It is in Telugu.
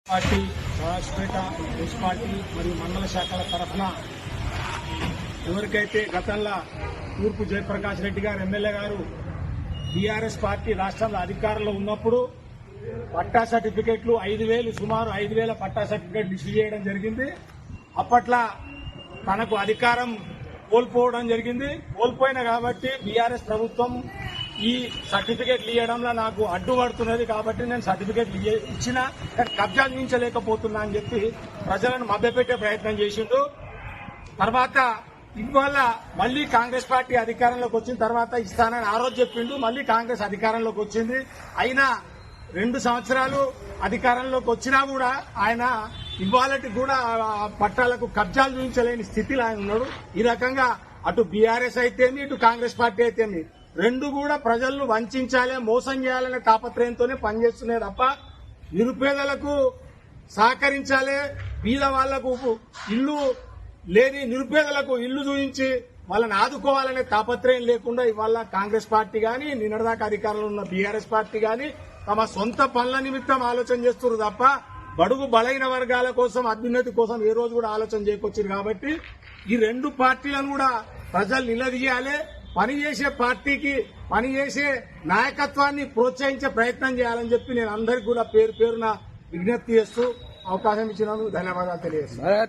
పార్టీ రాజపేట మున్సిపాలిటీ మరియు మండల శాఖల తరఫున ఎవరికైతే గతంలో తూర్పు జయప్రకాష్ రెడ్డి గారు ఎమ్మెల్యే గారు టీఆర్ఎస్ పార్టీ రాష్ట్రంలో అధికారంలో ఉన్నప్పుడు పట్టా సర్టిఫికెట్లు 5,000 సుమారు 5,000 పట్టా సర్టిఫికెట్లు ఇష్యూ చేయడం జరిగింది. అప్పట్లో తనకు అధికారం కోల్పోవడం జరిగింది. కోల్పోయిన కాబట్టి బీఆర్ఎస్ ప్రభుత్వం ఈ సర్టిఫికెట్లు ఇవ్వడంలో నాకు అడ్డుపడుతున్నది కాబట్టి నేను సర్టిఫికెట్లు ఇచ్చినా కానీ కబ్జా చేయించలేకపోతున్నా అని చెప్పి ప్రజలను మభ్యపెట్టే ప్రయత్నం చేసిండు. తర్వాత ఇవాళ మళ్లీ కాంగ్రెస్ పార్టీ అధికారంలోకి వచ్చిన తర్వాత ఇస్తానని ఆ రోజు చెప్పిండు. మళ్లీ కాంగ్రెస్ అధికారంలోకి వచ్చింది. అయినా 2 సంవత్సరాలు అధికారంలోకి వచ్చినా కూడా ఆయన ఇవాళకి కూడా పట్టాలకు కబ్జాలు చూపించలేని స్థితిలో ఆయన ఉన్నాడు. ఈ రకంగా అటు బీఆర్ఎస్ అయితేమి ఇటు కాంగ్రెస్ పార్టీ అయితేమి రెండు కూడా ప్రజలను వంచాలి, మోసం చేయాలనే తాపత్రయంతోనే పనిచేస్తున్నాయి తప్ప నిరుపేదలకు సహకరించాలి, బీద వాళ్లకు ఇల్లు లేని నిరుపేదలకు ఇల్లు చూపించి వాళ్ళని ఆదుకోవాలనే తాపత్రయం లేకుండా ఇవాళ కాంగ్రెస్ పార్టీ గాని నిన్నటిదాకా అధికారంలో ఉన్న బీఆర్ఎస్ పార్టీ గాని తమ సొంత పనుల నిమిత్తం ఆలోచన చేస్తున్నారు తప్ప బడుగు బలైన వర్గాల కోసం అభ్యున్నతి కోసం ఏ రోజు కూడా ఆలోచన చేయకొచ్చారు. కాబట్టి ఈ 2 పార్టీలను కూడా ప్రజలు నిలదీయాలి. పనిచేసే పార్టీకి పనిచేసే నాయకత్వాన్ని ప్రోత్సహించే ప్రయత్నం చేయాలని చెప్పి నేను అందరికీ కూడా పేరు పేరున విజ్ఞప్తి చేస్తూ అవకాశం ఇచ్చినందుకు ధన్యవాదాలు తెలియజేస్తున్నాను.